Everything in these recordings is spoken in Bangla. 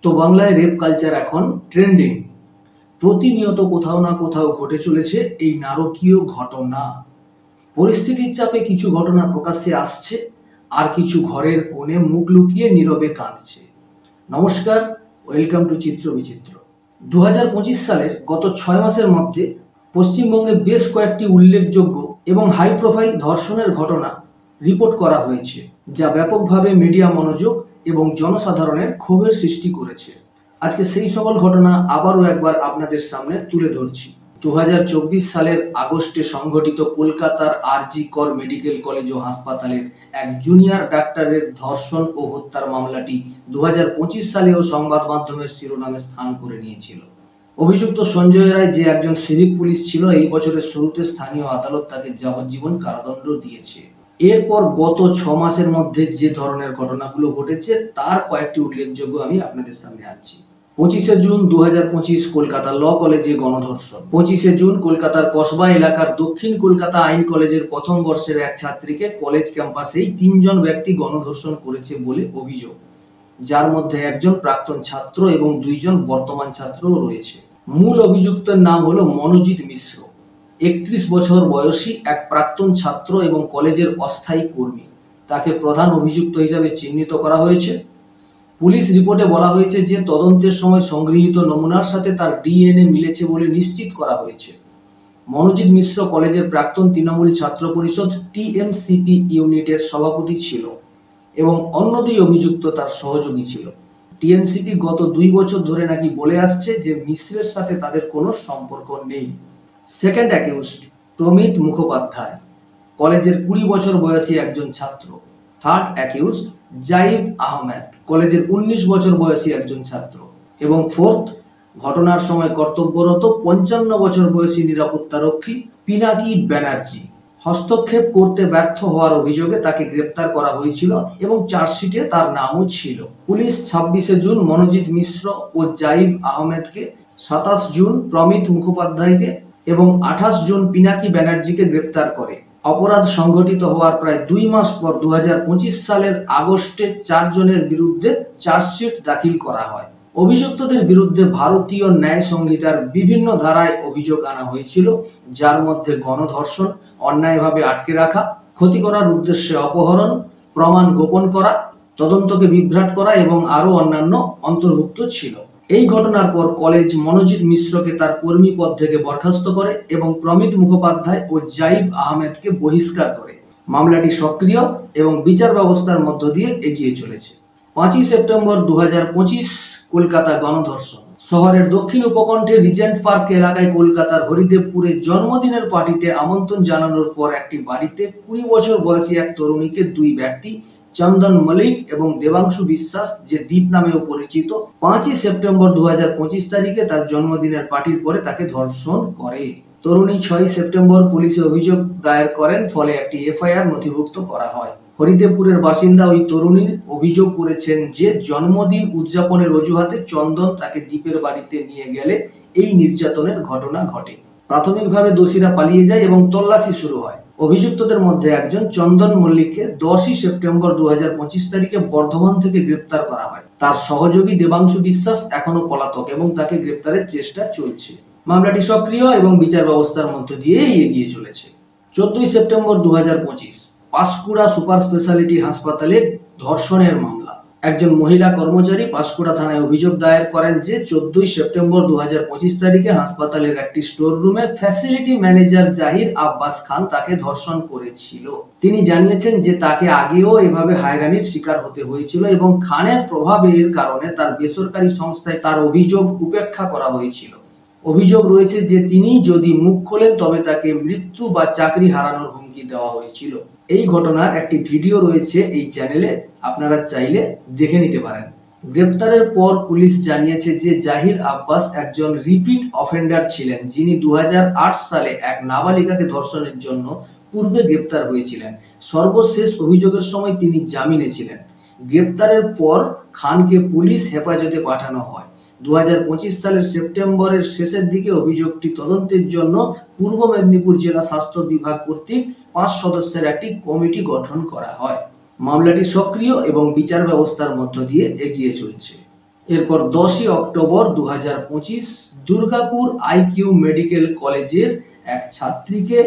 তো বাংলায় রেপ কালচার এখন ট্রেন্ডিং। প্রতিনিয়ত কোথাও না কোথাও ঘটে চলেছে এই নারকীয় ঘটনা। পরিস্থিতির চাপে কিছু ঘটনা প্রকাশ্যে আসছে, আর কিছু ঘরের কোণে মুখ লুকিয়ে নীরবে কাঁদছে। নমস্কার, ওয়েলকাম টু চিত্র বিচিত্র। 2025 সালের গত 6 মাসের মধ্যে পশ্চিমবঙ্গে বেশ কয়েকটি উল্লেখযোগ্য এবং হাই প্রোফাইল ধর্ষণের ঘটনা রিপোর্ট করা হয়েছে, যা ব্যাপকভাবে মিডিয়া মনোযোগ এবং জনসাধারণের ক্ষোভের সৃষ্টি করেছে। আজকে সেই সকল ঘটনা আবারও একবার আপনাদের সামনে তুলে ধরছি। 2024 সালের আগস্টে সংঘটিত কলকাতার আরজি কর মেডিকেল কলেজ ও হাসপাতালের এক জুনিয়র ডাক্তারের ধর্ষণ ও হত্যার মামলাটি 2025 সালেও সংবাদ মাধ্যমের শিরোনামে স্থান করে নিয়েছিল। অভিযুক্ত সঞ্জয় রায়, যে একজন সিভিক পুলিশ ছিল, এই বছরের শুরুতে স্থানীয় আদালত তাকে যাবজ্জীবন কারাদণ্ড দিয়েছে। এরপর গত 6 মাসের মধ্যে যে ধরনের ঘটনাগুলো ঘটেছে তার কয়েকটি উল্লেখযোগ্য আমি আপনাদের সামনে আনছি। 25শে জুন 2025 কলকাতা ল কলেজে গণধর্ষণ। 25শে জুন কলকাতার কসবা এলাকার দক্ষিণ কলকাতা আইন কলেজের প্রথম বর্ষের এক ছাত্রীকে কলেজ ক্যাম্পাসেই 3 জন ব্যক্তি গণধর্ষণ করেছে বলে অভিযোগ, যার মধ্যে একজন প্রাক্তন ছাত্র এবং 2 জন বর্তমান ছাত্রও রয়েছে। মূল অভিযুক্তের নাম হলো মনোজিৎ মিশ্র, 31 বছর বয়সী এক প্রাক্তন ছাত্র এবং কলেজের অস্থায়ী কর্মী। তাকে প্রধান অভিযুক্ত হিসাবে চিহ্নিত করা হয়েছে। পুলিশ রিপোর্টে বলা হয়েছে যে তদন্তের সময় সংগৃহীত নমুনার সাথে তার ডিএনএ মিলেছে বলে নিশ্চিত করা হয়েছে। মনোজিৎ মিশ্র কলেজের প্রাক্তন তৃণমূল ছাত্র পরিষদ টিএমসিপি ইউনিটের সভাপতি ছিল এবং অন্য 2 অভিযুক্ত তার সহযোগী ছিল। টিএমসিপি গত 2 বছর ধরে নাকি বলে আসছে যে মিশ্রের সাথে তাদের কোনো সম্পর্ক নেই। সেকেন্ড অ্যাকিউজড প্রমিত মুখোপাধ্যায়, কলেজের 20 বছর বয়সী একজন ছাত্র। থার্ড অ্যাকিউজড জাইব আহমেদ, কলেজের 19 বছর বয়সী একজন ছাত্র। এবং ফোর্থ, ঘটনার সময় কর্তব্যরত 55 বছর বয়সী নিরাপত্তারক্ষী পিনাকি ব্যানার্জি। হস্তক্ষেপ করতে ব্যর্থ হওয়ার অভিযোগে তাকে গ্রেপ্তার করা হয়েছিল এবং চার্জশিটে তার নামও ছিল। পুলিশ 26শে জুন মনোজিৎ মিশ্র ও জাইব আহমেদকে, 27 জুন প্রমিত মুখোপাধ্যায়কে এবং 28 জুন পিনাকি ব্যানার্জিকে গ্রেপ্তার করে। অপরাধ সংঘটিত হওয়ার প্রায় 2 মাস পর 2025 সালের আগস্টে 4 জনের বিরুদ্ধে চার্জশিট দাখিল করা হয়। অভিযুক্তদের বিরুদ্ধে ভারতীয় ন্যায় সংহিতার বিভিন্ন ধারায় অভিযোগ আনা হয়েছিল, যার মধ্যে গণধর্ষণ, অন্যায়ভাবে আটকে রাখা, ক্ষতি করার উদ্দেশ্যে অপহরণ, প্রমাণ গোপন করা, তদন্তকে বিভ্রাট করা এবং আরও অন্যান্য অন্তর্ভুক্ত ছিল। এই ঘটনার পর কলেজ মনোজিৎ মিশ্রকে তার কর্মী পদ থেকে বরখাস্ত করে এবং প্রমিত মুখোপাধ্যায় ও জাইব আহমেদকে বহিষ্কার করে। মামলাটি সক্রিয় এবং বিচার ব্যবস্থার মধ্য দিয়ে এগিয়ে চলেছে। 5ই সেপ্টেম্বর 2025 কলকাতা গণধর্ষণ। শহরের দক্ষিণ উপকণ্ঠে রিজেন্ট পার্ক এলাকায় কলকাতার হরিদেবপুরে জন্মদিনের পার্টিতে আমন্ত্রণ জানানোর পর একটি বাড়িতে 20 বছর বয়সী এক তরুণীকে 2 ব্যক্তি, চন্দন মল্লিক এবং দেবাংশু বিশ্বাস, যে দীপ নামেও পরিচিত, 5ই সেপ্টেম্বর 2025 তারিখে তার জন্মদিনের পার্টির পরে তাকে ধর্ষণ করে। তরুণী 6ই সেপ্টেম্বর পুলিশে অভিযোগ দায়ের করেন, ফলে একটি এফআইআর নথিভুক্ত করা হয়। হরিদেবপুরের বাসিন্দা ওই তরুণীর অভিযোগ করেছেন যে জন্মদিন উদযাপনের অজুহাতে চন্দন তাকে দীপের বাড়িতে নিয়ে গেলে এই নির্যাতনের ঘটনা ঘটে। প্রাথমিকভাবে দোষীরা পালিয়ে যায় এবং তল্লাশি শুরু হয়। অভিযুক্তদের মধ্যে একজন চন্দন মল্লিককে 10ই সেপ্টেম্বর 2025 তারিখে বর্ধমান থেকে গ্রেপ্তার করা হয়। তার সহযোগী দেবাংশু বিশ্বাস এখনো পলাতক এবং তাকে গ্রেপ্তারের চেষ্টা চলছে। মামলাটি সক্রিয় এবং বিচার ব্যবস্থার মধ্য দিয়েই এগিয়ে চলেছে। 14ই সেপ্টেম্বর 2025 পাঁশকুড়া সুপার স্পেশালিটি হাসপাতালে ধর্ষণের মামলা। একজন মহিলা কর্মচারী পাঁশকুড়া থানায় অভিযোগ দায়ের করেন যে 14ই সেপ্টেম্বর 2025 তারিখে হাসপাতালের একটি স্টোর রুমে ফ্যাসিলিটি ম্যানেজার জাহির আব্বাস খান তাকে ধর্ষণ করেছিল। তিনি জানিয়েছেন যে তাকে আগেও এভাবে হয়রানির শিকার হতে হয়েছিল এবং খানের প্রভাবের কারণে তার বেসরকারি সংস্থায় তার অভিযোগ উপেক্ষা করা হয়েছিল। অভিযোগ রয়েছে যে তিনি যদি মুখ খোলেন তবে তাকে মৃত্যু বা চাকরি হারানোর হুমকি দেওয়া হয়েছিল। এই ঘটনার একটি ভিডিও রয়েছে এই চ্যানেলে, আপনারা চাইলে দেখে নিতে পারেন। গ্রেপ্তারের পর পুলিশ জানিয়েছে যে জাহির আব্বাস একজন রিপিট অফেন্ডার ছিলেন, যিনি 2008 সালে এক নাবালিকাকে ধর্ষণের জন্য পূর্বে গ্রেপ্তার হয়েছিলেন। সর্বশেষ অভিযোগের সময় তিনি জামিনে ছিলেন। গ্রেপ্তারের পর খানকে পুলিশ হেফাজতে পাঠানো হয়। 2025 সালের সেপ্টেম্বরের শেষের দিকে অভিযোগটি তদন্তের জন্য পূর্ব মেদিনীপুর জেলা স্বাস্থ্য বিভাগ কর্তৃক 5 সদস্যের একটি কমিটি গঠন করা হয়। মামলাটি সক্রিয় এবং বিচার ব্যবস্থার মধ্য দিয়ে এগিয়ে চলছে। এরপর 10ই অক্টোবর 2025 দুর্গাপুর আইকিউ মেডিকেল কলেজের এক ছাত্রীকে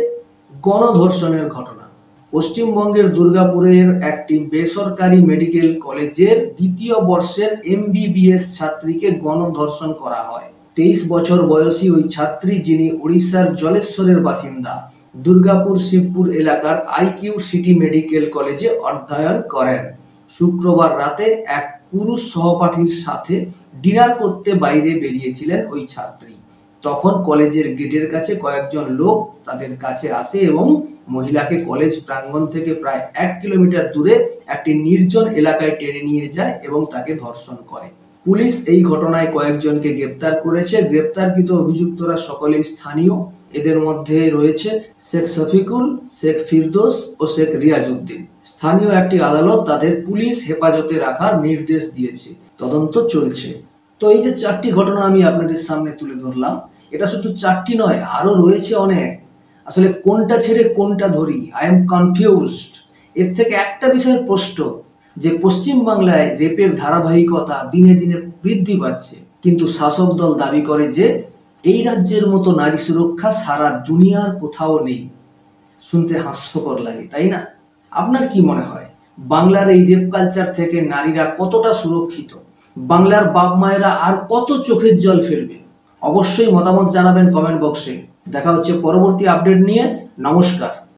গণধর্ষণের ঘটনা। পশ্চিমবঙ্গের দুর্গাপুরের একটি বেসরকারি মেডিকেল কলেজের দ্বিতীয় বর্ষের MBBS ছাত্রীকে গণধর্ষণ করা হয়। 23 বছর বয়সী ওই ছাত্রী, যিনি উড়িষ্যার জলেশ্বরের বাসিন্দা, দুর্গাপুর শিবপুর এলাকার আইকিউ সিটি মেডিকেল কলেজে অধ্যয়ন করেন। শুক্রবার রাতে এক পুরুষ সহপাঠীর সাথে ডিনার করতে বাইরে বেরিয়েছিলেন ওই ছাত্রী। তখন কলেজের গেটের কাছে কয়েকজন লোক তাদের কাছে আসে এবং মহিলাকে কলেজ প্রাঙ্গণ থেকে প্রায় 1 কিলোমিটার দূরে একটি নির্জন এলাকায় টেনে নিয়ে যায় এবং তাকে ধর্ষণ করে। পুলিশ এই ঘটনায় কয়েকজনকে গ্রেপ্তার করেছে। গ্রেপ্তারকৃত অভিযুক্তরা সকলেই স্থানীয়। এদের মধ্যে রয়েছে শেখ শফিকুল, শেখ ফিরদৌস ও শেখ রিয়াজউদ্দিন। স্থানীয় একটি আদালত তাদের পুলিশ হেফাজতে রাখার নির্দেশ দিয়েছে। তদন্ত চলছে। তো এই যে 4টি ঘটনা আমি আপনাদের সামনে তুলে ধরলাম, এটা শুধু 4টি নয়, আরো রয়েছে অনেক। আসলে কোনটা ছেড়ে কোনটা ধরি, আই এম কনফিউজড। এর থেকে একটা বিষয় স্পষ্ট যে পশ্চিমবাংলায় রেপের ধারাবাহিকতা দিনে দিনে বৃদ্ধি পাচ্ছে, কিন্তু শাসক দল দাবি করে যে এই রাজ্যের মতো নারী সুরক্ষা সারা দুনিয়ার কোথাও নেই। শুনতে হাস্যকর লাগে, তাই না? আপনার কি মনে হয়, বাংলার এই রেপ কালচার থেকে নারীরা কতটা সুরক্ষিত? বাংলার বাপ মায়েরা আর কত চোখের জল ফেলবে? অবশ্যই মতামত জানাবেন কমেন্ট বক্সে। দেখা হচ্ছে পরবর্তী আপডেট নিয়ে। নমস্কার।